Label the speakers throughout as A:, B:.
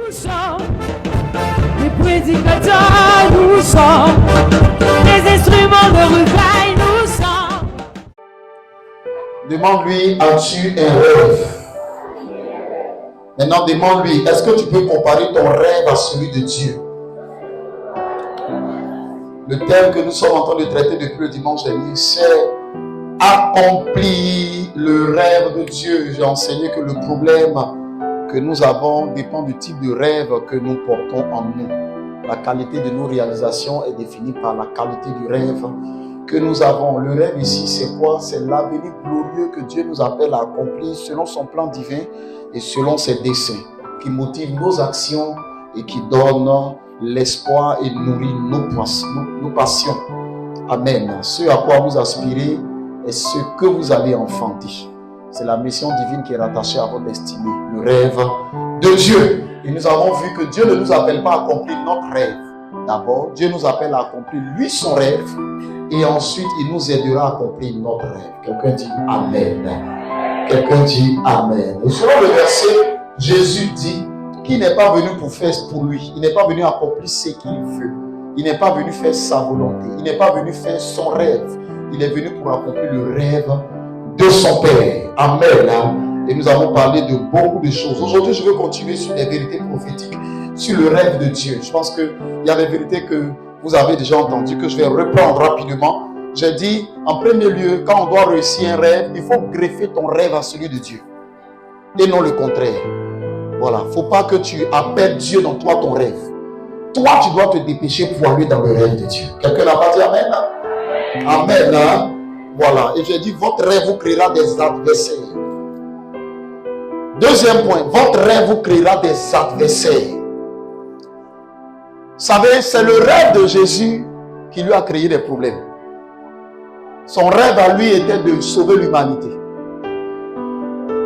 A: Nous sommes les prédicateurs, nous sommes les instruments de recueil, nous sommes.
B: Demande-lui, as-tu un rêve? Maintenant, demande-lui, est-ce que tu peux comparer ton rêve à celui de Dieu? Le thème que nous sommes en train de traiter depuis le dimanche dernier, c'est accomplir le rêve de Dieu. J'ai enseigné que le problème que nous avons dépend du type de rêve que nous portons en nous. La qualité de nos réalisations est définie par la qualité du rêve que nous avons. Le rêve ici, c'est quoi? C'est l'avenir glorieux que Dieu nous appelle à accomplir selon son plan divin et selon ses desseins, qui motive nos actions et qui donne l'espoir et nourrit nos passions. Amen. Ce à quoi vous aspirez est ce que vous allez enfanter. C'est la mission divine qui est rattachée à votre destinée, le rêve de Dieu. Et nous avons vu que Dieu ne nous appelle pas à accomplir notre rêve. D'abord, Dieu nous appelle à accomplir lui son rêve et ensuite il nous aidera à accomplir notre rêve. Quelqu'un dit Amen. Quelqu'un dit Amen. Et selon le verset, Jésus dit qu'il n'est pas venu pour faire pour lui. Il n'est pas venu accomplir ce qu'il veut. Il n'est pas venu faire sa volonté. Il n'est pas venu faire son rêve. Il est venu pour accomplir le rêve de son Père. Amen. Et nous avons parlé de beaucoup de choses. Aujourd'hui, je veux continuer sur les vérités prophétiques, sur le rêve de Dieu. Je pense qu'il y a des vérités que vous avez déjà entendues, que je vais reprendre rapidement. J'ai dit, en premier lieu, quand on doit réussir un rêve, il faut greffer ton rêve à celui de Dieu. Et non le contraire. Voilà. Il ne faut pas que tu appelles Dieu dans toi ton rêve. Toi, tu dois te dépêcher pour aller dans le rêve de Dieu. Quelqu'un n'a pas dit Amen? Amen. Hein? Voilà. Et j'ai dit, votre rêve vous créera des adversaires. Deuxième point, votre rêve vous créera des adversaires. Vous savez, c'est le rêve de Jésus qui lui a créé des problèmes. Son rêve à lui était de sauver l'humanité.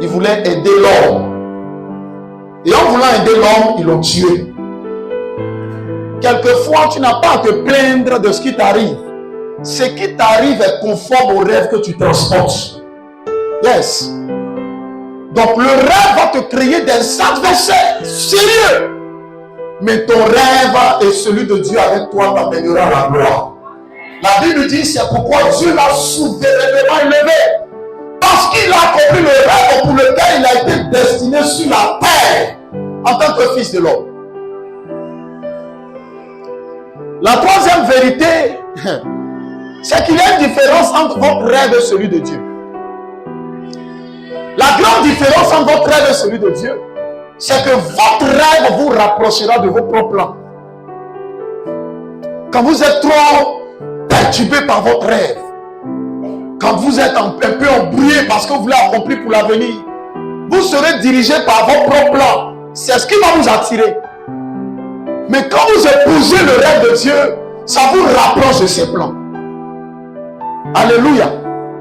B: Il voulait aider l'homme. Et en voulant aider l'homme, ils l'ont tué. Quelquefois, tu n'as pas à te plaindre de ce qui t'arrive. Ce qui t'arrive est conforme au rêve que tu transportes. Yes. Donc le rêve va te créer des adversaires sérieux. Mais ton rêve et celui de Dieu avec toi t'amènera à la gloire. La Bible dit, c'est pourquoi Dieu l'a souverainement élevé. Parce qu'il a accompli le rêve pour lequel il a été destiné sur la terre en tant que fils de l'homme. La troisième vérité, c'est qu'il y a une différence entre votre rêve et celui de Dieu. La grande différence entre votre rêve et celui de Dieu, c'est que votre rêve vous rapprochera de vos propres plans. Quand vous êtes trop perturbé par votre rêve, quand vous êtes un peu embrouillé parce que vous voulez accomplir pour l'avenir, vous serez dirigé par vos propres plans. C'est ce qui va vous attirer. Mais quand vous épousez le rêve de Dieu, ça vous rapproche de ses plans. Alléluia.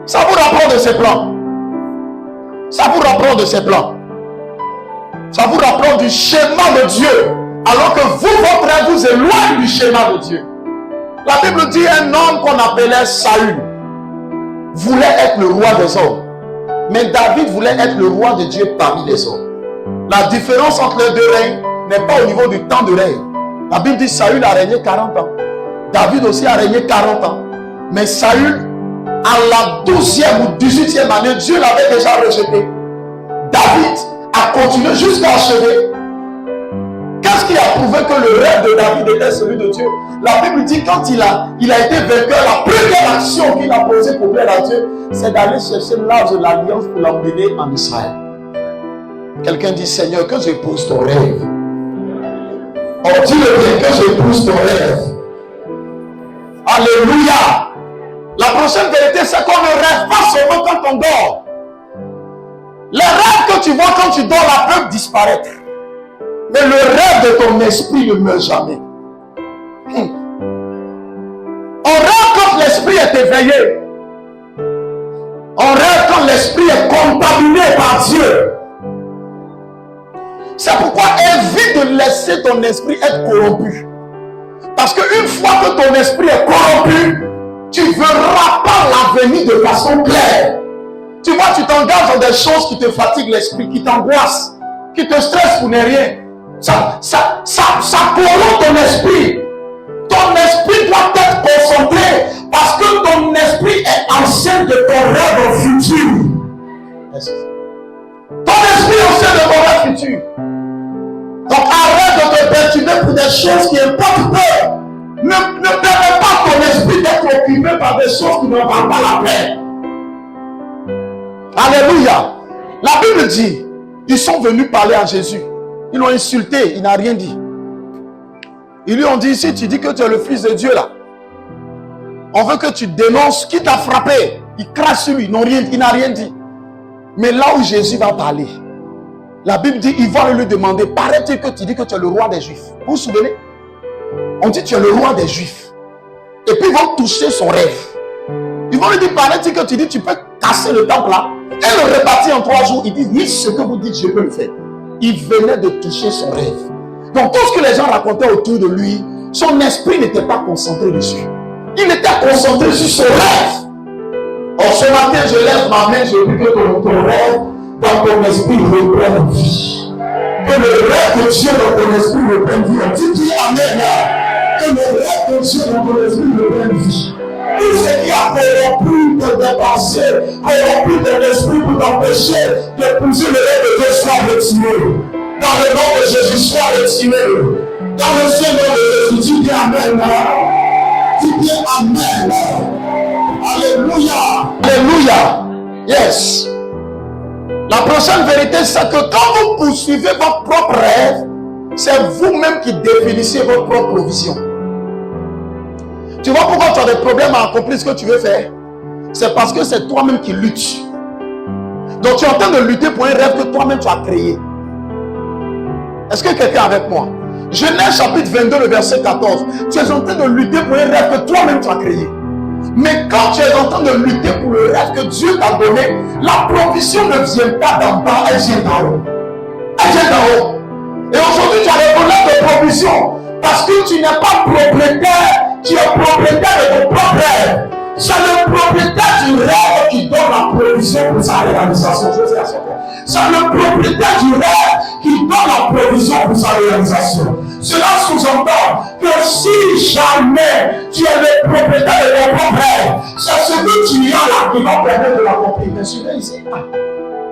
B: Ça vous rapproche de ses plans. Ça vous rapproche de ses plans. Ça vous rapproche du schéma de Dieu. Alors que vous, votre rêve vous éloigne du schéma de Dieu. La Bible dit un homme qu'on appelait Saül voulait être le roi des hommes. Mais David voulait être le roi de Dieu parmi les hommes. La différence entre les deux règnes n'est pas au niveau du temps de règne. La Bible dit Saül a régné 40 ans. David aussi a régné 40 ans. Mais Saül, à la 12e ou 18e année, Dieu l'avait déjà rejeté. David a continué jusqu'à achever. Qu'est-ce qui a prouvé que le rêve de David était celui de Dieu? La Bible dit quand il a été vainqueur, la première action qu'il a posée pour plaire à Dieu, c'est d'aller chercher l'arche de l'alliance pour l'emmener en Israël. Quelqu'un dit, Seigneur, que j'épouse ton rêve. Oh, dis-le bien, que j'épouse ton rêve. Alléluia. La prochaine vérité, c'est qu'on ne rêve pas seulement quand on dort. Les rêves que tu vois quand tu dors là peuvent disparaître. Mais le rêve de ton esprit ne meurt jamais. On rêve quand l'esprit est éveillé. On rêve quand l'esprit est contaminé par Dieu. C'est pourquoi évite de laisser ton esprit être corrompu. Parce qu'une fois que ton esprit est corrompu, tu ne verras pas l'avenir de façon claire. Tu vois, tu t'engages dans des choses qui te fatiguent l'esprit, qui t'angoissent, qui te stressent pour ne rien. Ça corrompt ton esprit. Ton esprit doit être concentré parce que ton esprit est enceinte de ton rêve futur. Ton esprit est enceinte de ton rêve futur. Donc arrête de te perturber pour des choses qui importent peu. Ne permets pas ton esprit d'être occupé par des choses qui ne valent pas la peine. Alléluia. La Bible dit, ils sont venus parler à Jésus. Ils l'ont insulté, il n'a rien dit. Ils lui ont dit, si tu dis que tu es le fils de Dieu là, on veut que tu dénonces qui t'a frappé. Il crache sur lui, il n'a rien dit. Mais là où Jésus va parler, la Bible dit, ils vont lui demander, paraît-il que tu dis que tu es le roi des Juifs. Vous vous souvenez? On dit, tu es le roi des Juifs. Et puis ils vont toucher son rêve. Ils vont lui dire, paraît-il que tu dis, tu peux casser le temple là et le répartir en 3 jours. Il dit, oui, ce que vous dites, je peux le faire. Il venait de toucher son rêve. Donc tout ce que les gens racontaient autour de lui, son esprit n'était pas concentré dessus. Il était concentré sur son rêve. Or ce matin, je lève ma main, je dis que ton rêve, dans ton esprit, reprenne vie. Que le rêve de Dieu dans ton esprit reprenne vie. Dis amen. Que le rêve de Dieu dans ton esprit reprenne vie. Tout ce qui a corrompu tes pensées, corrompu ton esprit pour t'empêcher d'épouser le rêve de Dieu soit retiré. Dans le nom de Jésus, soit retiré. Dans le seul nom de Jésus, tu dis amen. Tu dis amen. Alléluia. Alléluia. Yes. La prochaine vérité, c'est que quand vous poursuivez votre propre rêve, c'est vous-même qui définissez votre propre vision. Tu vois pourquoi tu as des problèmes à accomplir ce que tu veux faire? C'est parce que c'est toi-même qui luttes. Donc tu es en train de lutter pour un rêve que toi-même tu as créé. Est-ce que quelqu'un est avec moi? Genèse chapitre 22, le verset 14. Tu es en train de lutter pour un rêve que toi-même tu as créé. Mais quand tu es en train de lutter pour le rêve que Dieu t'a donné, la provision ne vient pas d'en bas, elle vient d'en haut. Elle vient d'en haut. Et aujourd'hui, tu as des problèmes de provision parce que tu n'es pas propriétaire, tu es propriétaire de ton propre rêve. C'est le propriétaire du rêve qui donne la provision pour sa réalisation. C'est le propriétaire du rêve qui donne la provision pour sa réalisation. Cela sous-entend que si jamais tu es le propriétaire de ton propre rêve, c'est ce que tu as là qui va permettre de l'accomplir. Mais celui-là ici,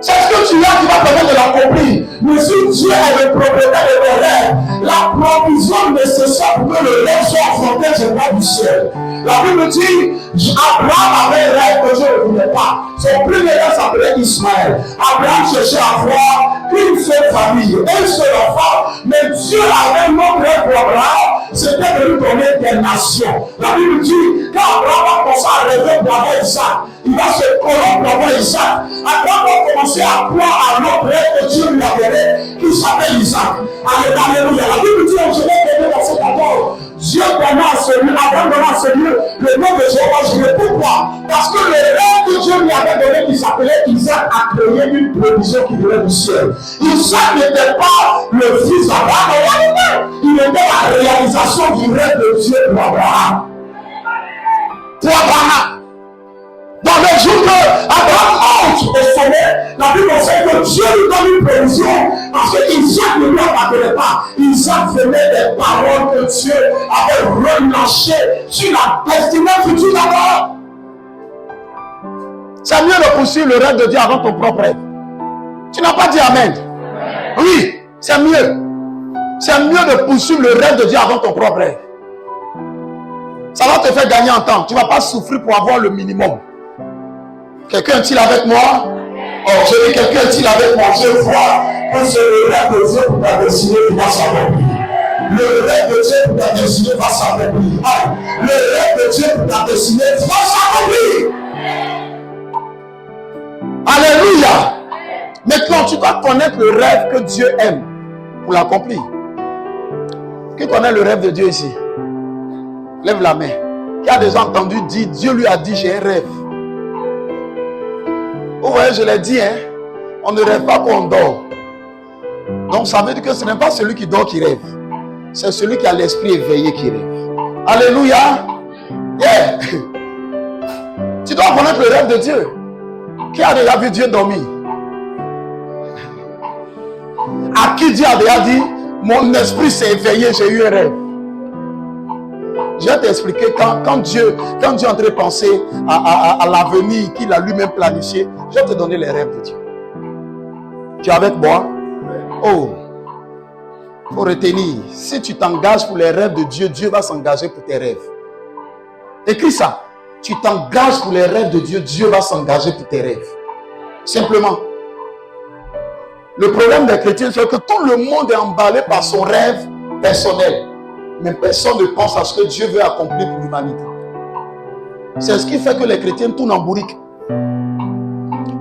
B: c'est ce que tu as qui va permettre de l'accomplir. Mais si Dieu est le propriétaire de ton rêve, la provision nécessaire pour que le rêve soit affronté, c'est pas du ciel. La Bible dit, Abraham avait un rêve que Dieu ne voulait pas. Son premier rêve s'appelait Ismaël. Abraham cherchait à avoir une seule famille, un seul enfant. Mais Dieu avait un autre rêve pour Abraham, c'était de lui donner des nations. La Bible dit, quand Abraham a commencé à rêver pour avoir Isaac, il va se corrompre pour avoir Isaac. Abraham a commencé à croire à l'autre rêve que Dieu lui a donné, qui s'appelle Isaac. Alléluia. La Bible dit en Genèse 22, verset 14, Dieu donna à celui, Abraham donna à celui le nom de Jéhovah. Pourquoi? Parce que le rêve que Dieu lui avait donné, qui s'appelait Isaac, a créé une provision qui venait du ciel. Isaac n'était pas le fils d'Abraham, il était la réalisation du rêve de Dieu pour Abraham. Pour Abraham. Dans le jour que Abraham entre au sommet, la Bible enseigne que Dieu lui donne une provision parce que Isaac ne lui appartenait pas. Isaac venait des paroles que Dieu avait relâchées sur la destinée future d'Abraham. C'est mieux de poursuivre le rêve de Dieu avant ton propre rêve. Tu n'as pas dit amen? Oui, c'est mieux. C'est mieux de poursuivre le rêve de Dieu avant ton propre rêve. Ça va te faire gagner en temps. Tu ne vas pas souffrir pour avoir le minimum. Quelqu'un est-il avec moi? Oh, je dis quelqu'un est-il avec moi? Je vois que c'est le rêve de Dieu pour ta destinée qui va s'accomplir. Le rêve de Dieu pour ta destinée va s'accomplir. Le rêve de Dieu pour ta destinée va s'accomplir. Alléluia. Maintenant, tu dois connaître le rêve que Dieu aime pour l'accomplir. Qui connaît le rêve de Dieu ici? Lève la main. Qui a déjà entendu dire, Dieu lui a dit, j'ai un rêve. Vous voyez, je l'ai dit, on ne rêve pas quand on dort. Donc ça veut dire que ce n'est pas celui qui dort qui rêve. C'est celui qui a l'esprit éveillé qui rêve. Alléluia. Yeah. Tu dois connaître le rêve de Dieu. Qui a déjà vu Dieu dormir? À qui Dieu a déjà dit, Mon esprit s'est éveillé, j'ai eu un rêve. Je vais t'expliquer quand Dieu est en train de penser à l'avenir qu'il a lui-même planifié. Je vais te donner les rêves de Dieu. Tu es avec moi? Oh, il faut retenir. Si tu t'engages pour les rêves de Dieu, Dieu va s'engager pour tes rêves. Écris ça. Tu t'engages pour les rêves de Dieu, Dieu va s'engager pour tes rêves. Simplement. Le problème des chrétiens, c'est que tout le monde est emballé par son rêve personnel. Mais personne ne pense à ce que Dieu veut accomplir pour l'humanité. C'est ce qui fait que les chrétiens tournent en bourrique.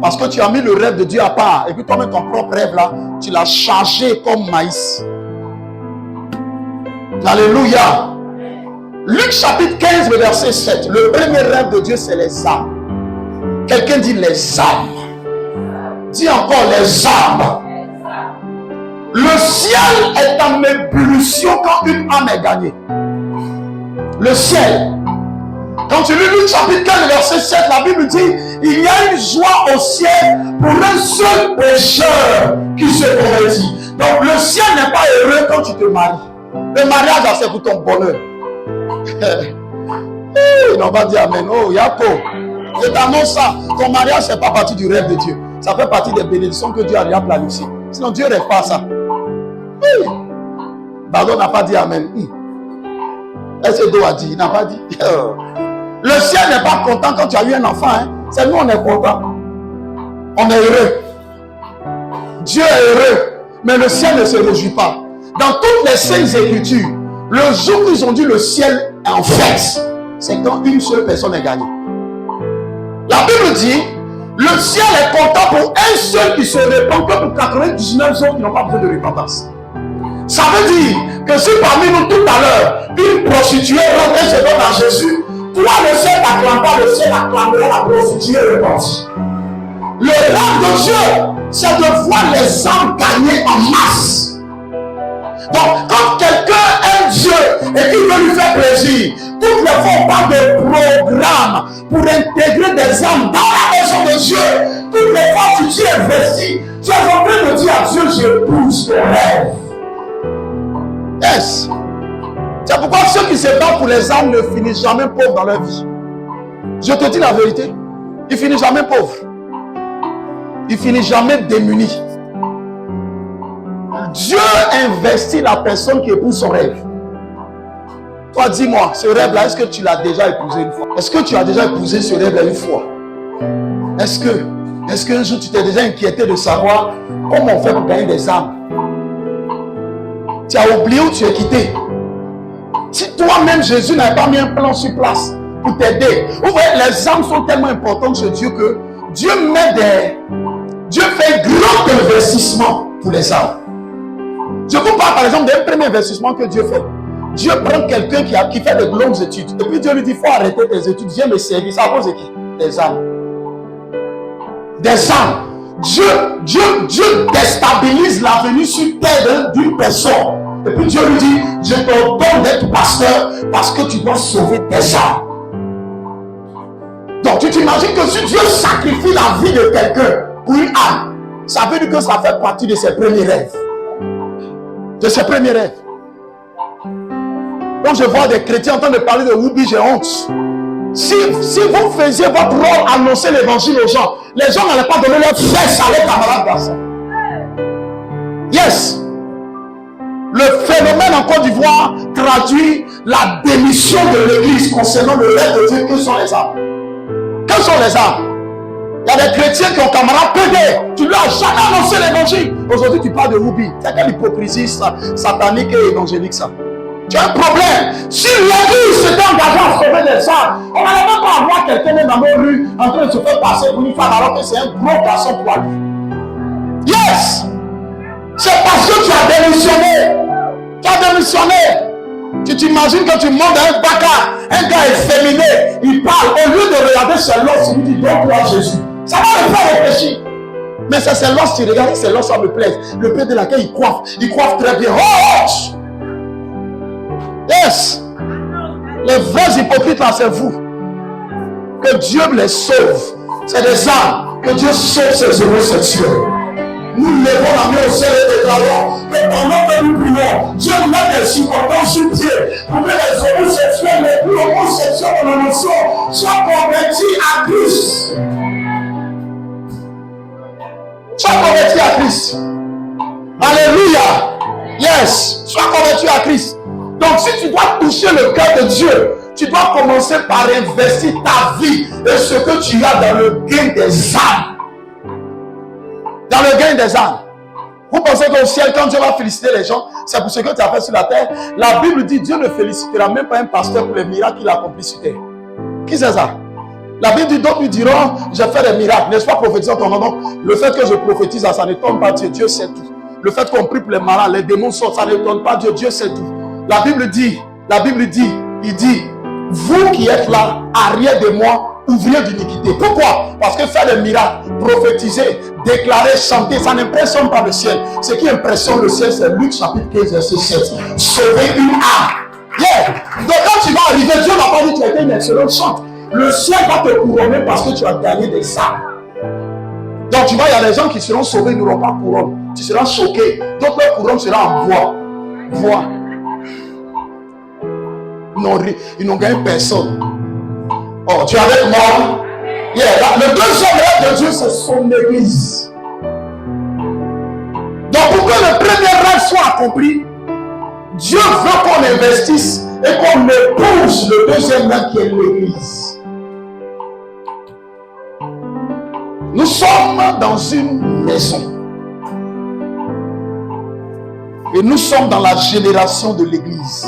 B: Parce que tu as mis le rêve de Dieu à part. Et puis toi-même, ton propre rêve là, tu l'as chargé comme maïs. Alléluia. Luc chapitre 15, le verset 7. Le premier rêve de Dieu, c'est les âmes. Quelqu'un dit les âmes. Dis encore les âmes. Le ciel est en ébullition quand une âme est gagnée. Le ciel. Quand tu lis Luc chapitre 15, verset 7, la Bible dit, il y a une joie au ciel pour un seul pécheur qui se convertit. Donc le ciel n'est pas heureux quand tu te maries. Le mariage, c'est pour ton bonheur. On va dire amen. Oh, Yapo. Je t'annonce ça. Ton mariage, c'est pas partie du rêve de Dieu. Ça fait partie des bénédictions que Dieu a déjà planifiées. Sinon, Dieu ne rêve pas ça. Pardon n'a pas dit amen. Est-ce que Dieu a dit? Il n'a pas dit. Le ciel n'est pas content quand tu as eu un enfant. Hein? C'est nous, on est content. On est heureux. Dieu est heureux. Mais le ciel ne se réjouit pas. Dans toutes les saintes écritures, le jour où ils ont dit le ciel est en fête, c'est quand une seule personne est gagnée. La Bible dit, le ciel est content pour un seul qui se répand que pour 99 autres qui n'ont pas besoin de repentance. Ça veut dire que si parmi nous tout à l'heure, une prostituée rentre et se donne à Jésus, toi le ciel n'acclame pas, le ciel acclamera la prostituée repentie. Le rêve de Dieu, c'est de voir les âmes gagner en masse. Donc, quand quelqu'un aime Dieu et qu'il veut lui faire plaisir, toutes les fois on parle de programme pour intégrer des âmes dans la maison de Dieu. Toutes les fois que tu investis, tu es en train de dire à Dieu, je pousse tes rêves. Yes. C'est pourquoi ceux qui se battent pour les âmes ne finissent jamais pauvres dans leur vie. Je te dis la vérité, ils finissent jamais pauvres. Ils finissent jamais démunis. Dieu investit la personne qui épouse son rêve. Toi, dis-moi, ce rêve-là, est-ce que tu l'as déjà épousé une fois? Est-ce que tu as déjà épousé ce rêve-là une fois? Est-ce qu'un jour tu t'es déjà inquiété de savoir comment on fait pour gagner des âmes? Tu as oublié où tu es quitté. Si toi-même, Jésus n'avait pas mis un plan sur place pour t'aider, vous voyez, les âmes sont tellement importantes chez Dieu que Dieu fait un grand investissement pour les âmes. Je vous parle par exemple d'un premier investissement que Dieu fait. Dieu prend quelqu'un qui fait de longues études. Et puis Dieu lui dit, il faut arrêter tes études, viens me servir. Ça cause de qui? Des âmes. Des âmes. Dieu déstabilise l'avenir sur terre d'une personne. Et puis Dieu lui dit, je te donne d'être pasteur parce que tu dois sauver tes âmes. Donc tu t'imagines que si Dieu sacrifie la vie de quelqu'un pour une âme, ça veut dire que ça fait partie de ses premiers rêves. De ses premiers rêves. Quand je vois des chrétiens en train de parler de Woubi, j'ai honte. Si vous faisiez votre rôle, annoncer l'évangile aux gens, les gens n'allaient pas donner leur fesse à leurs camarades garçons. Yes. Le phénomène en Côte d'Ivoire traduit la démission de l'église concernant le rêve de Dieu. Que sont les âmes? Que sont les âmes? Il y a des chrétiens qui ont camarades pédés. Tu ne lui as jamais annoncé l'évangile. Aujourd'hui, tu parles de Woubi. C'est quelle hypocrisie satanique et évangélique ça? Tu as un problème. Si l'église s'était engagée à sauver des âmes, on n'allait même pas avoir quelqu'un dans nos rues en train de se faire passer pour une femme alors que c'est un gros garçon poilu. Yes! C'est parce que tu as démissionné. Tu as démissionné. Tu t'imagines que tu montes dans un bacard, un gars efféminé, il parle, au lieu de regarder ses l'os, il dit donc toi Jésus. Ça va le faire réfléchir. Mais c'est ses l'os, tu regardes, c'est l'os, ça me plaît. Le père de laquelle il coiffe très bien. Oh! Yes! Les vrais hypocrites là, c'est vous. Que Dieu les sauve. C'est des âmes. Que Dieu sauve ces homosexuels. nous levons la main au ciel et déclarons que pendant que nous prions, Dieu met des supportants sur pied pour que les homosexuels, les plus homosexuels de la nation soient convertis à Christ. Sois converti à Christ. Alléluia. Yes. Sois converti à Christ. Donc si tu dois toucher le cœur de Dieu, tu dois commencer par investir ta vie et ce que tu as dans le gain des âmes. Dans le gain des âmes. Vous pensez qu'au ciel, quand Dieu va féliciter les gens, c'est pour ce que tu as fait sur la terre. La Bible dit Dieu ne félicitera même pas un pasteur pour les miracles qu'il a accomplis sur terre. Qui c'est ça? La Bible dit d'autres lui diront j'ai fait des miracles, n'est-ce pas, prophétisant ton nom? Le fait que je prophétise, ça n'étonne pas Dieu, Dieu sait tout. Le fait qu'on prie pour les malades, les démons sortent, ça n'étonne pas Dieu, Dieu sait tout. La Bible dit, il dit, vous qui êtes là, arrière de moi, ouvriers d'iniquité. Pourquoi? Parce que faire des miracles, prophétiser, déclarer, chanter, ça n'impressionne pas le ciel. Ce qui impressionne le ciel, c'est Luc chapitre 15, verset 7. Sauver une âme. Yeah. Donc quand tu vas arriver, Dieu n'a pas dit que tu as été une excellente chante. Le ciel va te couronner parce que tu as gagné des âmes. Donc tu vois, il y a des gens qui seront sauvés, ils n'auront pas couronne. Tu seras choqué. Donc leur couronne sera en bois. Ils n'ont gagné personne. Oh, tu es avec moi? Yeah. Le deuxième rêve de Dieu, c'est son église. Donc pour que le premier rêve soit accompli, Dieu veut qu'on investisse et qu'on épouse le deuxième rêve qui est l'église. Nous sommes dans une maison. Et nous sommes dans la génération de l'église.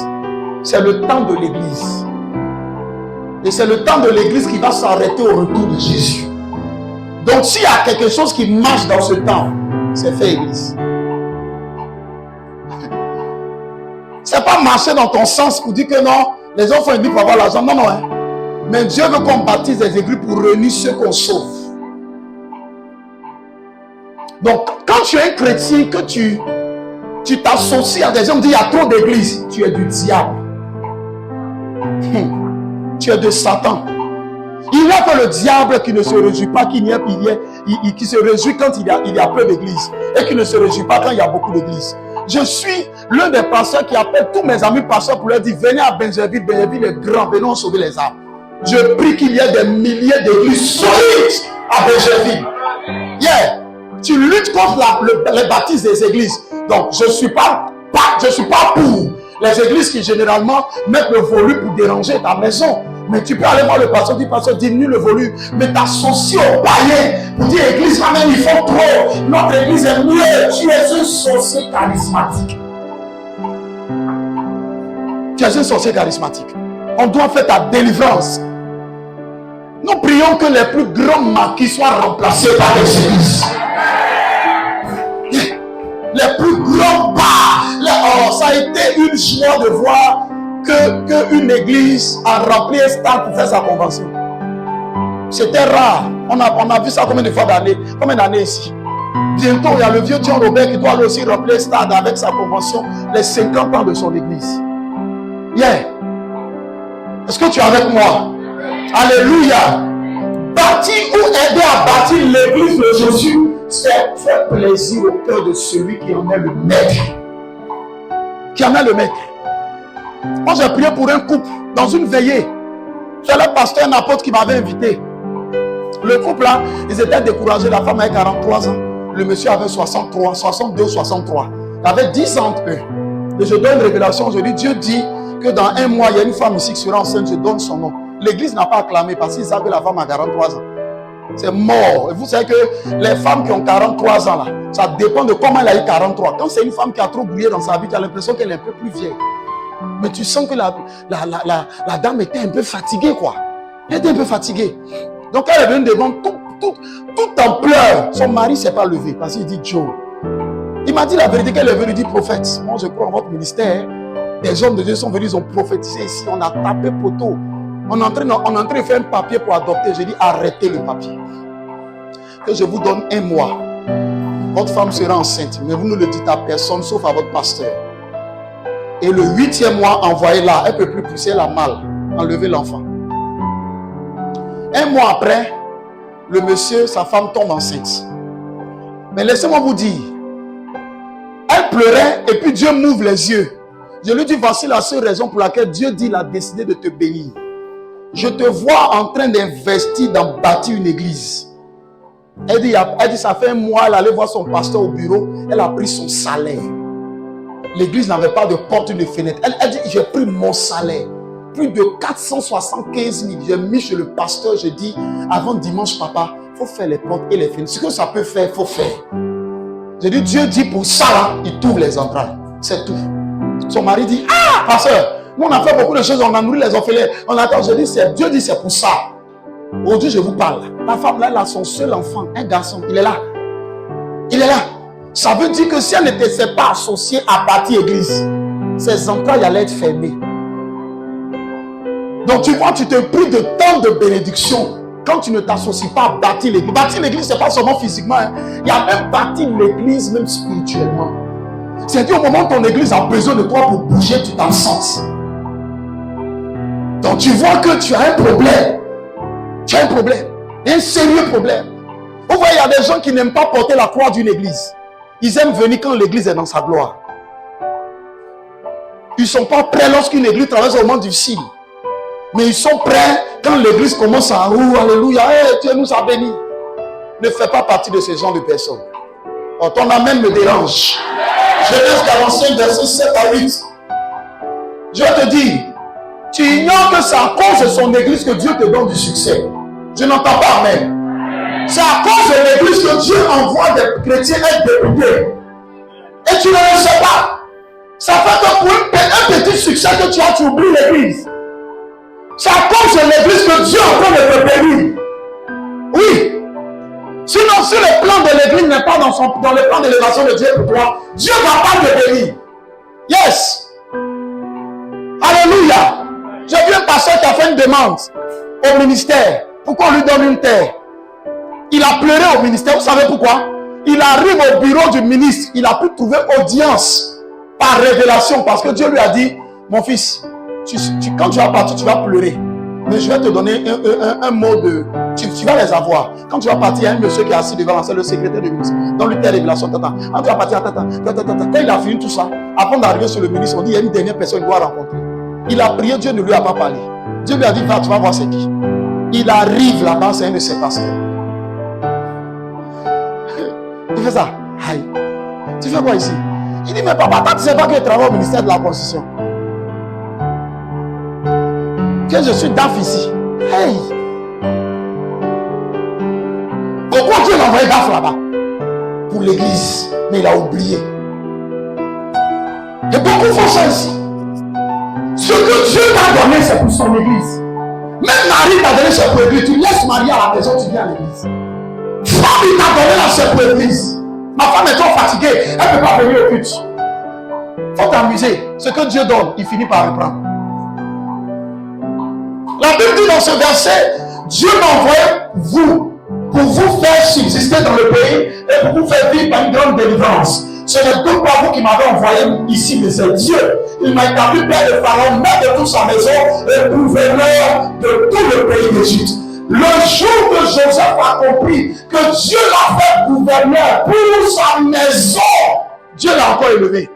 B: C'est le temps de l'église. Et c'est le temps de l'église qui va s'arrêter au retour de Jésus. Donc s'il y a quelque chose qui marche dans ce temps, c'est faire église. C'est pas marcher dans ton sens pour dire que non, les enfants église pour avoir l'argent. Non, non. Hein. Mais Dieu veut qu'on baptise les églises pour réunir ceux qu'on sauve. Donc, quand tu es un chrétien, que tu t'associes à des gens qui disent il y a trop d'églises, tu es du diable. Tu es de Satan. Il n'y a que le diable qui ne se réjouit pas qu'il n'y ait, qui se réjouit quand il y a peu d'églises et qui ne se réjouit pas quand il y a beaucoup d'églises. Je suis l'un des pasteurs qui appelle tous mes amis pasteurs pour leur dire venez à Benjerville, Benjerville est grand, venons sauver les âmes. Je prie qu'il y ait des milliers d'églises solides à Benjerville. Yeah. Tu luttes contre les baptismes des églises. Donc je ne suis pas pour les églises qui généralement mettent le volume pour déranger ta maison. Mais tu peux aller voir le pasteur, dire pasteur, diminue le volume, mais t'associes aux païens pour dire église, amen, il faut trop. Notre église est mieux. Tu es un sorcier charismatique. Tu es un sorcier charismatique. On doit faire ta délivrance. Nous prions que les plus grands marquis soient remplacés par les églises. Les plus grands bars. Ça a été une joie de voir qu'une église a rempli un stade pour faire sa convention. C'était rare. On a vu ça combien de fois d'années? Combien d'années ici? Bientôt, il y a le vieux John Robert qui doit aller aussi remplir un stade avec sa convention, les 50 ans de son église. Yeah. Est-ce que tu es avec moi? Alléluia. Bâtir ou aider à bâtir l'église de Jésus, c'est faire plaisir au cœur de celui qui en est le maître. Qui en est le maître. Moi, j'ai prié pour un couple dans une veillée. C'est le pasteur, un apôtre qui m'avait invité. Le couple là, ils étaient découragés. La femme avait 43 ans. Le monsieur avait 63, 62, 63. Il avait 10 ans entre eux. Et je donne une révélation. Je dis, Dieu dit que dans un mois, il y a une femme ici qui sera enceinte. Je donne son nom. L'église n'a pas acclamé parce qu'ils savent que la femme a 43 ans. C'est mort. Et vous savez que les femmes qui ont 43 ans là, ça dépend de comment elle a eu 43. Quand c'est une femme qui a trop brillé dans sa vie, tu as l'impression qu'elle est un peu plus vieille. Mais tu sens que la dame était un peu fatiguée, quoi. Elle était un peu fatiguée. Donc elle est venue devant tout en pleurs. Son mari ne s'est pas levé parce qu'il dit Joe. Il m'a dit la vérité qu'elle est venue dire prophète. Moi je crois en votre ministère. Des hommes de Dieu sont venus, ils ont prophétisé ici. On a tapé poteau. On est en train de faire un papier pour adopter. J'ai dit arrêtez le papier. Que je vous donne un mois. Votre femme sera enceinte. Mais vous ne le dites à personne sauf à votre pasteur. Et le 8e mois, envoyez-la. Elle ne peut plus pousser, elle a mal. Enlevez l'enfant. Un mois après, le monsieur, sa femme tombe enceinte. Mais laissez-moi vous dire, elle pleurait et puis Dieu m'ouvre les yeux. Je lui dis, voici la seule raison pour laquelle Dieu dit, il a décidé de te bénir. Je te vois en train d'investir dans bâtir une église. Elle dit, ça fait un mois, elle allait voir son pasteur au bureau, elle a pris son salaire. L'église n'avait pas de porte ni de fenêtre. Elle dit, j'ai pris mon salaire. Plus de 475 000. J'ai mis chez le pasteur, j'ai dit, avant dimanche, papa, il faut faire les portes et les fenêtres. Ce que ça peut faire, il faut faire. J'ai dit, Dieu dit pour ça, là, il t'ouvre les entrailles. C'est tout. Son mari dit, ah, pasteur, nous on a fait beaucoup de choses, on a nourri les orphelins. On attend, je dis, Dieu dit, c'est pour ça. Aujourd'hui, je vous parle. La femme là, elle a son seul enfant, un garçon. Il est là. Il est là. Ça veut dire que si elle n'était pas associée à bâtir église, ses entrailles allaient être fermées. Donc tu vois, tu te prives de tant de bénédictions quand tu ne t'associes pas à bâtir l'église. Bâtir l'église, ce n'est pas seulement physiquement. Hein. Il y a même bâtir l'église, même spirituellement. C'est-à-dire au moment où ton église a besoin de toi pour bouger, tu t'en sens. Donc tu vois que tu as un problème. Tu as un problème. Un sérieux problème. Vous voyez, il y a des gens qui n'aiment pas porter la croix d'une église. Ils aiment venir quand l'église est dans sa gloire. Ils ne sont pas prêts lorsqu'une église traverse un moment difficile. Mais ils sont prêts quand l'église commence à alléluia, Dieu nous a bénis. Ne fais pas partie de ce genre de personnes. Oh, ton amen me dérange. Genèse 45, verset 7 à 8. Dieu te dit, tu ignores que c'est à cause de son église que Dieu te donne du succès. Je n'entends pas amen. C'est à cause de l'église que Dieu envoie des chrétiens être députés. Et tu ne le sais pas. Ça fait que pour un petit succès que tu as, tu oublies l'église. C'est à cause de l'église que Dieu est en train de te bénir. Oui. Sinon, si le plan de l'église n'est pas dans le plan d'élévation de Dieu pour toi, Dieu ne va pas te bénir. Yes. Alléluia. J'ai vu un pasteur qui a fait une demande au ministère. Pourquoi on lui donne une terre? Il a pleuré au ministère. Vous savez pourquoi? Il arrive au bureau du ministre. Il a pu trouver audience par révélation. Parce que Dieu lui a dit, mon fils, quand tu vas partir, tu vas pleurer. Mais je vais te donner un mot de... Tu vas les avoir. Quand tu vas partir, il y a un monsieur qui est assis devant, c'est le secrétaire du ministre. Dans lui, tes révélations, quand tu vas partir, quand il a fini tout ça, avant d'arriver sur le ministre, on dit, il y a une dernière personne qu'il doit rencontrer. Il a prié, Dieu ne lui a pas parlé. Dieu lui a dit, va, tu vas voir c'est qui. Il arrive là-bas, c'est un de ses pasteurs. Il fait ça. Aïe. Tu fais quoi ici? Il dit, mais papa, tu ne sais pas que je travaille au ministère de la Constitution. Que je suis DAF ici. Hey! Pourquoi Dieu l'a envoyé DAF là-bas? Pour l'église. Mais il a oublié. Et beaucoup font ça ici. Ce que Dieu t'a donné, c'est pour son église. Même Marie t'a donné, c'est pour l'église. Tu laisses Marie à la maison, tu viens à l'église. Femme, il t'a donné là, c'est pour l'église. Ma femme est trop fatiguée, elle ne peut pas venir au culte. Il faut t'amuser. Ce que Dieu donne, il finit par reprendre. La Bible dit dans ce verset, Dieu m'a envoyé vous pour vous faire subsister dans le pays et pour vous faire vivre par une grande délivrance. Ce n'est donc pas vous qui m'avez envoyé ici, mais c'est Dieu. Il m'a établi père de Pharaon, maître de toute sa maison et gouverneur de tout le pays d'Égypte. Le jour que Joseph a compris que Dieu l'a fait gouverneur pour sa maison, Dieu l'a encore élevé.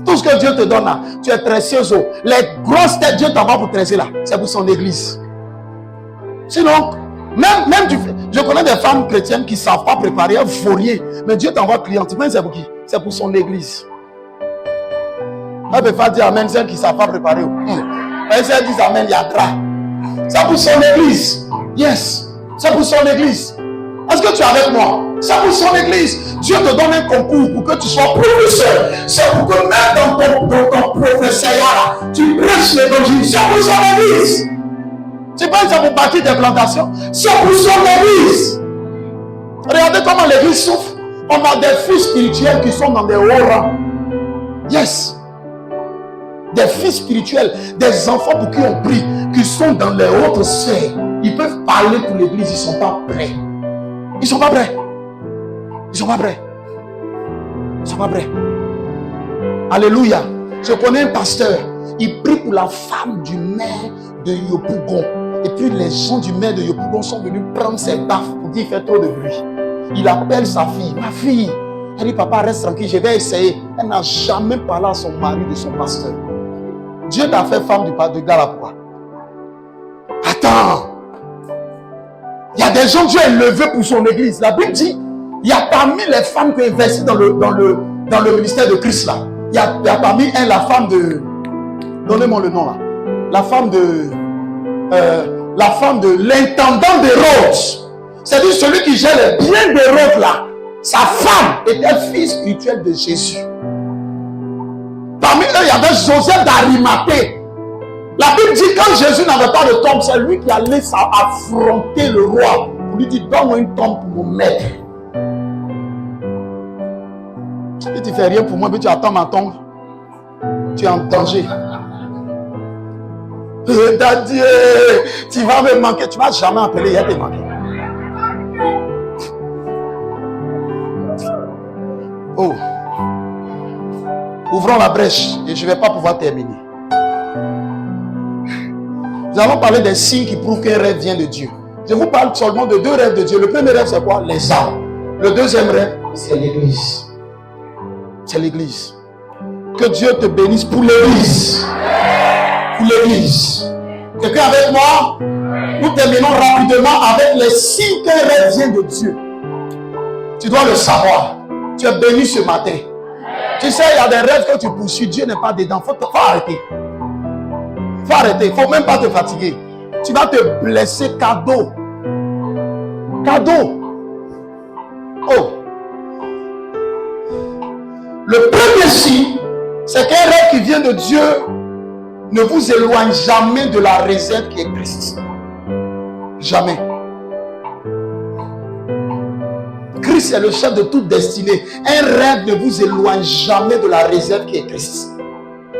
B: Tout ce que Dieu te donne là, tu es précieux. Les grosses têtes, Dieu t'envoie pour tresser là, c'est pour son église. Sinon, même je connais des femmes chrétiennes qui ne savent pas préparer, elles ne font rien. Mais Dieu t'envoie cliente. Mais c'est pour qui? C'est pour son église. Elle ne peut pas dire amen, celles qui ne savent pas préparer. Mais si elles disent amen, il y a drap. C'est pour son église. Yes. C'est pour son église. Est-ce que tu es avec moi? C'est pour son église. Dieu te donne un concours pour que tu sois professeur. C'est pour que même dans ton professeur, tu prêches l'évangile. C'est pour son église. Tu penses que c'est pour bâtir des plantations? C'est pour son église. Regardez comment l'église souffre. On a des fils spirituels qui sont dans des hauts rangs. Yes. Des fils spirituels, des enfants pour qui on prie, qui sont dans les hautes sphères. Ils peuvent parler pour l'église, ils ne sont pas prêts. Ils ne sont pas prêts. Ils ne sont pas prêts. Ils ne sont pas prêts. Alléluia. Je connais un pasteur. Il prie pour la femme du maire de Yopougon. Et puis les gens du maire de Yopougon sont venus prendre ses baffes pour dire qu'il fait trop de bruit. Il appelle sa fille. Ma fille. Elle dit, papa, reste tranquille, je vais essayer. Elle n'a jamais parlé à son mari de son pasteur. Dieu t'a fait femme de gars là, pourquoi? Attends. Il y a des gens que Dieu a élevés pour son église. La Bible dit, il y a parmi les femmes qui ont investi dans le ministère de Christ là. Il y a parmi elles la femme de... Donnez-moi le nom là. La femme de l'intendant des Rhodes. C'est-à-dire celui qui gère les biens des Rhodes là. Sa femme était fille spirituelle de Jésus. Parmi eux, il y avait Joseph d'Arimathée. La Bible dit quand Jésus n'avait pas de tombe, c'est lui qui allait affronter le roi pour lui dire, donne-moi une tombe pour mon maître. Et tu fais rien pour moi, mais tu attends ma tombe. Tu es en danger. Daddy, tu vas me manquer. Tu ne vas jamais appeler, il va te manquer. Oh. Ouvrons la brèche et je ne vais pas pouvoir terminer. Nous allons parler des signes qui prouvent qu'un rêve vient de Dieu. Je vous parle seulement de 2 rêves de Dieu. Le premier rêve, c'est quoi? Les âmes. Le deuxième rêve, c'est l'église. C'est l'église. Que Dieu te bénisse pour l'église. Pour l'église. Quelqu'un avec moi? Nous terminons rapidement avec les signes qu'un rêve vient de Dieu. Tu dois le savoir. Tu es béni ce matin. Tu sais, il y a des rêves que tu poursuis. Dieu n'est pas dedans. Faut arrêter. Faut arrêter. Il ne faut même pas te fatiguer. Tu vas te blesser cadeau. Cadeau. Oh. Le premier signe, c'est qu'un rêve qui vient de Dieu ne vous éloigne jamais de la réserve qui est Christ. Jamais. Christ est le chef de toute destinée. Un rêve ne vous éloigne jamais de la réserve qui est Christ.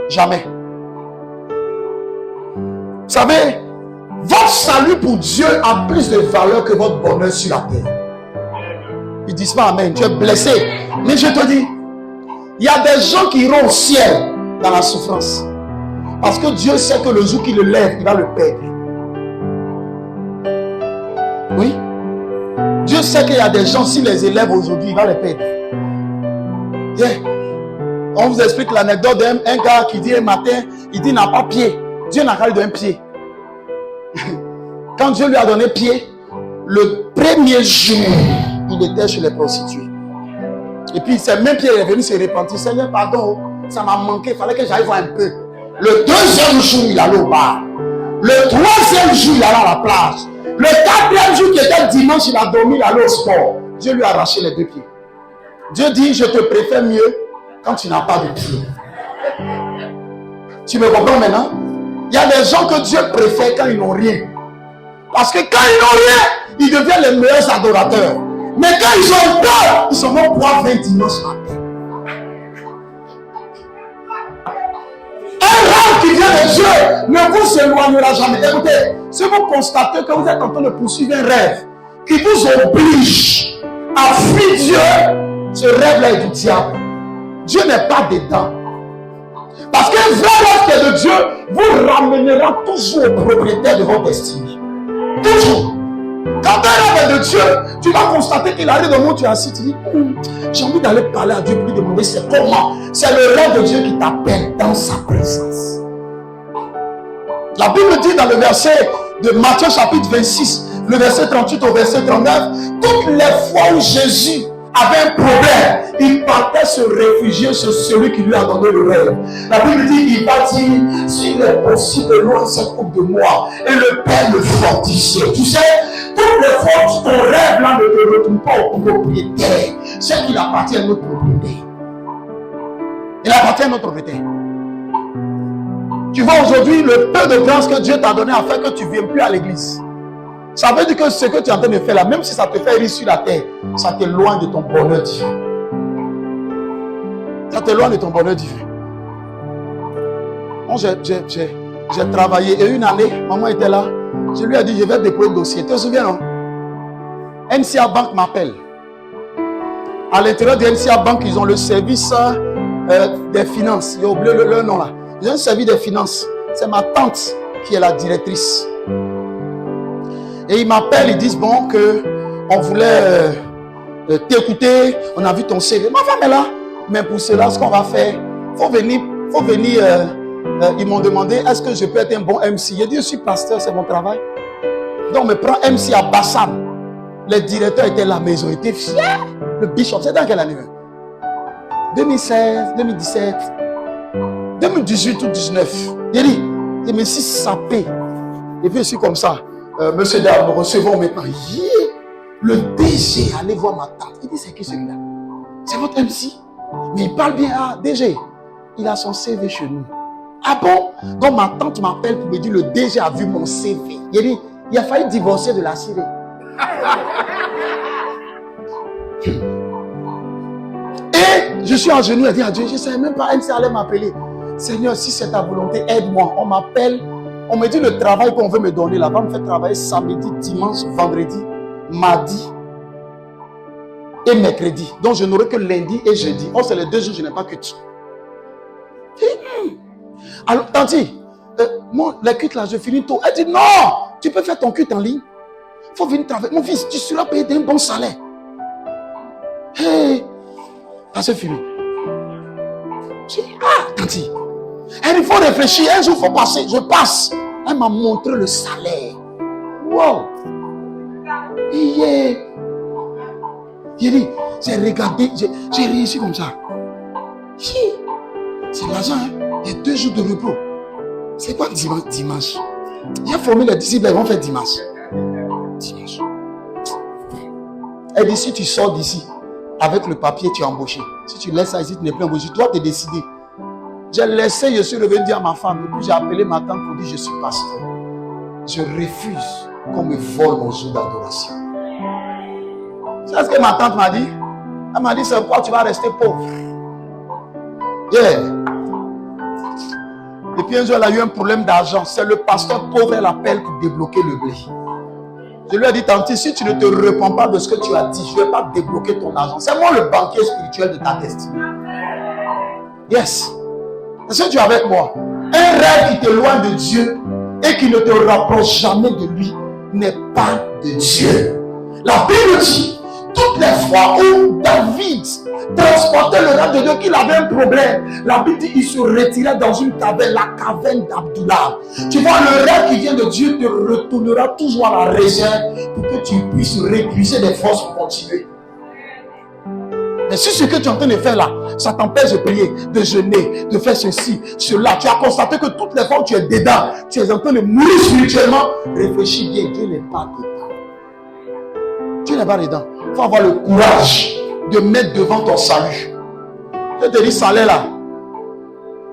B: Jamais. Vous savez, votre salut pour Dieu a plus de valeur que votre bonheur sur la terre. Ils disent pas amen, tu es blessé. Mais je te dis, il y a des gens qui iront au ciel dans la souffrance. Parce que Dieu sait que le jour qu'il le lève, il va le perdre. Oui. Dieu sait qu'il y a des gens, s'il les élève aujourd'hui, il va les perdre. Yeah. On vous explique l'anecdote d'un gars qui dit un matin, il dit il n'a pas pied. Dieu n'a qu'à lui donner un pied. Quand Dieu lui a donné pied, le premier jour, il était chez les prostituées. Et puis, ce même pied est venu se repentir. Seigneur, pardon, ça m'a manqué, il fallait que j'aille voir un peu. Le deuxième jour, il allait au bar. Le troisième jour, il allait à la plage. Le quatrième jour, qui était dimanche, il a dormi, il allait au sport. Dieu lui a arraché les 2 pieds. Dieu dit, je te préfère mieux quand tu n'as pas de pieds. Tu me comprends maintenant? Il y a des gens que Dieu préfère quand ils n'ont rien. Parce que quand ils n'ont rien, ils deviennent les meilleurs adorateurs. Mais quand ils ont peur, ils sont même pour 20 dimanches matin. Un rêve qui vient de Dieu ne vous éloignera jamais. Écoutez, si vous constatez que vous êtes en train de poursuivre un rêve qui vous oblige à fuir Dieu, ce rêve-là est du diable. Dieu n'est pas dedans. Parce qu'un vrai rêve qui est de Dieu vous ramènera toujours au propriétaire de votre destinée. Toujours. Quand un rêve est de Dieu, tu vas constater qu'il arrive au moment où tu es assis, tu dis, j'ai envie d'aller parler à Dieu pour lui demander c'est comment. C'est le rêve de Dieu qui t'appelle dans sa présence. La Bible dit dans le verset de Matthieu chapitre 26, le verset 38 au verset 39, toutes les fois où Jésus avait un problème, il partait se réfugier sur celui qui lui a donné le rêve. La Bible dit, il va dire, s'il est possible, loin cette coupe de moi, et le Père le fortifiait. Tu sais, toutes les fois où ton rêve là ne te retourne pas au propriétaire, c'est qu'il appartient à notre propriétaire. Il appartient à notre propriétaire. Tu vois aujourd'hui le peu de grâce que Dieu t'a donné à faire que tu ne viens plus à l'église. Ça veut dire que ce que tu es en train de faire là, même si ça te fait rire sur la terre, ça t'éloigne de ton bonheur divin. Ça t'éloigne de ton bonheur divin. Bon, j'ai travaillé et une année, maman était là. Je lui ai dit, je vais déposer le dossier. Tu te souviens, non? NCA Bank m'appelle. À l'intérieur de NCA Bank, ils ont le service des finances. J'ai oublié le nom là. Ils ont un service des finances. C'est ma tante qui est la directrice. Et ils m'appellent, ils disent bon que on voulait t'écouter, on a vu ton CV. Ma femme est là. Mais pour cela, ce qu'on va faire, faut venir. Ils m'ont demandé est-ce que je peux être un bon MC. J'ai dit je suis pasteur, c'est mon travail. Donc on me prend MC à Bassam. Les directeurs étaient là, mais ils ont été fiers. Le bishop, c'est dans quelle année? 2016, 2017, 2018 ou 2019. J'ai dit, mais si ça paie. Et puis je suis comme ça. Monsieur Dard, nous recevons maintenant. Le DG, allez voir ma tante. Il dit, c'est qui celui-là? C'est votre MC. Mais il parle bien. Ah, DG, il a son CV chez nous. Ah bon? Donc ma tante m'appelle pour me dire, le DG a vu mon CV. Il dit, il a failli divorcer de la Syrie. Et je suis à genoux et dit à Dieu, je ne savais même pas MC allait m'appeler. Seigneur, si c'est ta volonté, aide-moi. On m'appelle, on me dit le travail qu'on veut me donner là-bas, on me fait travailler samedi, dimanche, vendredi, mardi et mercredi. Donc je n'aurai que lundi et jeudi. Oh, c'est les 2 jours, je n'ai pas que tu. Alors, tanti, la cuite là, je finis tôt. Elle dit non, tu peux faire ton cuite en ligne. Il faut venir travailler. Mon fils, tu seras payé d'un bon salaire. Hey, c'est fini. Je dis, ah, tanti. Elle, il faut réfléchir. Un jour, il faut passer. Je passe. Elle m'a montré le salaire. Wow. J'ai dit, j'ai regardé, j'ai réussi comme ça. C'est l'argent, hein. Il y a 2 jours de repos. C'est quoi dimanche? J'ai formé les disciples, ils vont faire dimanche. Elle dit, si tu sors d'ici, avec le papier, tu es embauché. Si tu laisses ça ici, tu n'es plus embauché. Toi, tu es décidé. J'ai laissé, je suis revenu dire à ma femme. Et puis j'ai appelé ma tante pour dire, je suis pasteur. Je refuse qu'on me vole mon jour d'adoration. C'est ce que ma tante m'a dit. Elle m'a dit, c'est pourquoi tu vas rester pauvre. Yeah. Et puis un jour, elle a eu un problème d'argent. C'est le pasteur pauvre, elle appelle pour débloquer le blé. Je lui ai dit, tante, si tu ne te repens pas de ce que tu as dit, je ne vais pas débloquer ton argent. C'est moi le banquier spirituel de ta destinée. Yes. Est-ce que tu es avec moi? Un rêve qui t'éloigne de Dieu et qui ne te rapproche jamais de lui n'est pas de Dieu. La Bible dit, toutes les fois où David transportait le rêve de Dieu, qu'il avait un problème, la Bible dit qu'il se retirait dans une caverne, la caverne d'Abdullah. Tu vois, le rêve qui vient de Dieu te retournera toujours à la réserve pour que tu puisses récluser des forces pour continuer. Mais si ce que tu es en train de faire là, ça t'empêche de prier, de jeûner, de faire ceci, cela, tu as constaté que toutes les fois où tu es dedans, tu es en train de mourir spirituellement, réfléchis bien, Dieu n'est pas dedans. Dieu n'est pas dedans. Il faut avoir le courage de mettre devant ton salut. Je te dis, salaire là.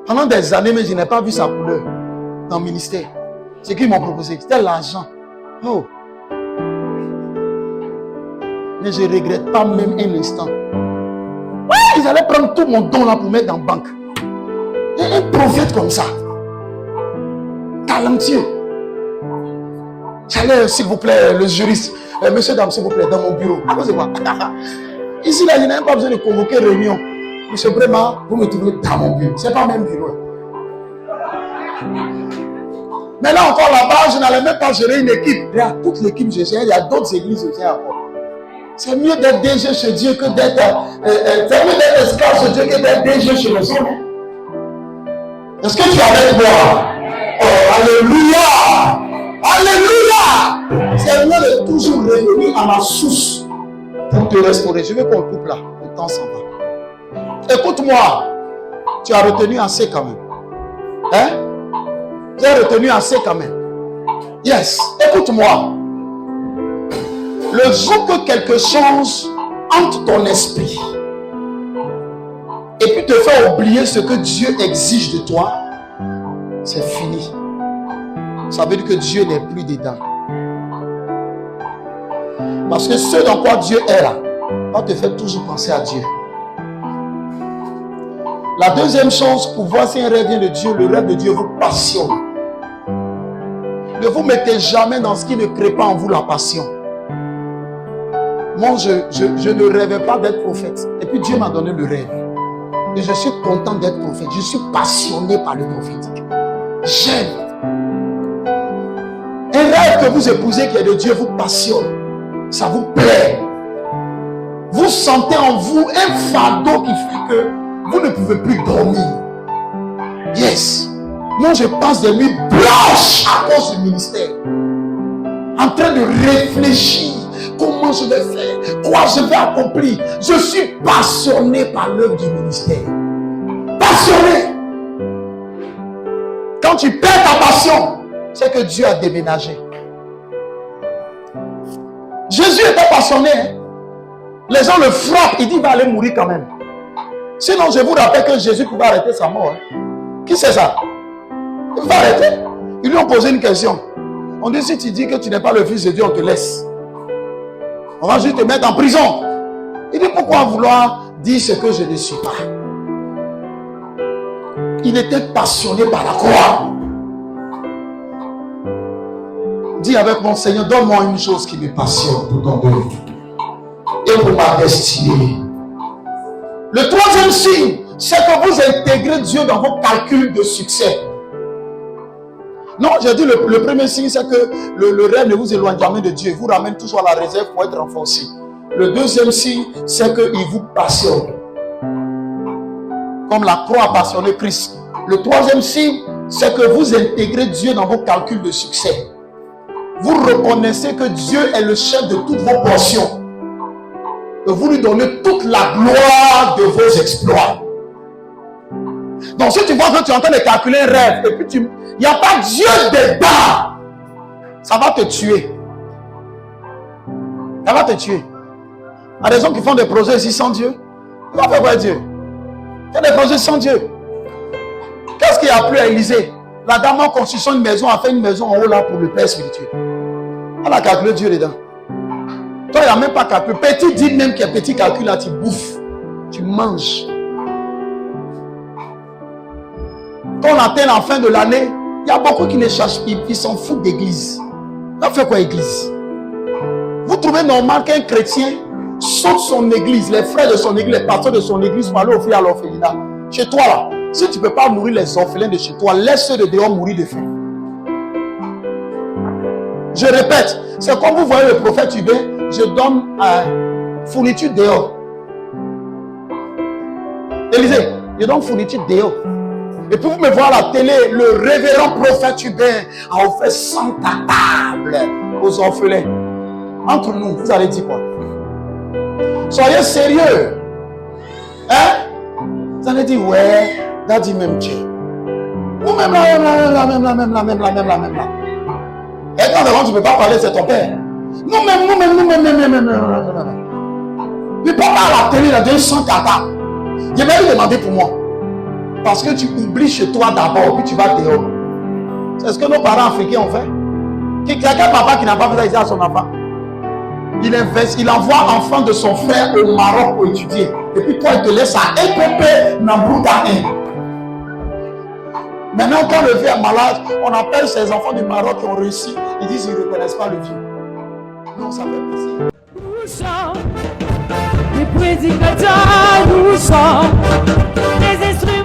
B: Pendant des années, mais je n'ai pas vu sa couleur dans le ministère. C'est qu'ils m'ont proposé. C'était l'argent. Oh. Mais je ne regrette pas même un instant. Ouais, ils allaient prendre tout mon don là pour mettre dans la banque. Et un prophète comme ça. Talentueux. J'allais, s'il vous plaît, le juriste. Monsieur, dame, s'il vous plaît, dans mon bureau. À cause de quoi? Ici, là, je n'ai même pas besoin de convoquer réunion. Monsieur Brema, vous me trouvez dans mon bureau. Ce n'est pas même bureau. Mais là encore là-bas, je n'allais même pas gérer une équipe. Il y a toute l'équipe, je gère. Il y a d'autres églises, je gère encore. C'est mieux d'être DG chez Dieu que d'être... c'est mieux d'être esclave chez Dieu que d'être DG chez les hommes. Est-ce que tu es avec moi? Oh, alléluia! Alléluia! C'est mieux de toujours revenir à la source pour te restaurer. Je veux qu'on coupe là. Le temps s'en va. Écoute-moi. Tu as retenu assez quand même. Hein? Tu as retenu assez quand même. Yes. Écoute-moi. Le jour que quelque chose entre ton esprit et puis te fait oublier ce que Dieu exige de toi, c'est fini. Ça veut dire que Dieu n'est plus dedans. Parce que ce dans quoi Dieu est là, va te faire toujours penser à Dieu. La deuxième chose, pour voir si un rêve vient de Dieu, le rêve de Dieu vous passionne. Ne vous mettez jamais dans ce qui ne crée pas en vous la passion. Moi, je ne rêvais pas d'être prophète. Et puis Dieu m'a donné le rêve. Et je suis content d'être prophète. Je suis passionné par le prophétique. J'aime. Un rêve que vous épousez qui est de Dieu vous passionne. Ça vous plaît. Vous sentez en vous un fardeau qui fait que vous ne pouvez plus dormir. Yes. Moi, je passe des nuits blanches à cause du ministère. En train de réfléchir. Comment je vais faire? Quoi je vais accomplir? Je suis passionné par l'œuvre du ministère. Passionné. Quand tu perds ta passion, c'est que Dieu a déménagé. Jésus était passionné. Hein? Les gens le frappent. Il dit qu'il va aller mourir quand même. Sinon, je vous rappelle que Jésus pouvait arrêter sa mort. Hein? Qui c'est ça? Il va arrêter. Ils lui ont posé une question. On dit, si tu dis que tu n'es pas le fils de Dieu, on te laisse. On va juste te mettre en prison. Il dit, pourquoi vouloir dire ce que je ne suis pas? Il était passionné par la croix. Dis avec mon Seigneur, donne-moi une chose qui me passionne pour ton œuvre et pour ma destinée. Le troisième signe, c'est que vous intégrez Dieu dans vos calculs de succès. Non, j'ai dit le premier signe, c'est que le rêve ne vous éloigne jamais de Dieu. Il vous ramène toujours à la réserve pour être renforcé. Le deuxième signe, c'est qu'il vous passionne. Comme la croix a passionné Christ. Le troisième signe, c'est que vous intégrez Dieu dans vos calculs de succès. Vous reconnaissez que Dieu est le chef de toutes vos portions. Et vous lui donnez toute la gloire de vos exploits. Donc si tu vois que tu es en train de calculer un rêve, et puis il n'y a pas Dieu dedans, ça va te tuer. Ça va te tuer. Il y a des gens qui font des projets ici sans Dieu. Ils vont faire quoi Dieu? Il y a des projets sans Dieu. Qu'est-ce qu'il y a plu à Élysée? La dame en construction une maison a fait une maison en haut là pour le père spirituel. Elle a calculé Dieu dedans. Toi, il n'y a même pas calculé. Petit dit même qu'il y a petit calcul là, tu bouffes. Tu manges. Quand on atteint la fin de l'année, il y a beaucoup qui ne cherchent, ils s'en foutent d'église. On fait quoi église? Vous trouvez normal qu'un chrétien saute son église, les frères de son église, les pasteurs de son église pour aller offrir à l'orphelinat? Chez toi là, si tu ne peux pas nourrir les orphelins de chez toi, laisse ceux de dehors mourir de faim. Je répète, c'est comme vous voyez le prophète Hubert, je donne fourniture dehors. Élisée, je donne fourniture dehors. Et puis vous me voyez à la télé, le révérend prophète Hubert a offert 100 tables aux orphelins. Entre nous, vous allez dire quoi? Soyez sérieux. Hein? Vous allez dire, ouais, là dit même Dieu. Ou même là. Et quand tu ne peux pas parler, c'est ton père. Nous même. Mais pas à la télé, il a donné 100 tables. Je vais lui demander pour moi. Parce que tu oublies chez toi d'abord, puis tu vas dehors. C'est ce que nos parents africains ont fait. Quelqu'un papa qui n'a pas fait ça à son enfant. Il investe, il envoie enfant de son frère au Maroc pour étudier. Et puis toi, il te laisse à Épopé Nambouta 1. Maintenant, quand le vieux est malade, on appelle ces enfants du Maroc qui ont réussi. Ils disent qu'ils ne reconnaissent pas le vieux. Non, ça fait plaisir.
A: Nous sommes les prédicateurs, nous sommes les instruments.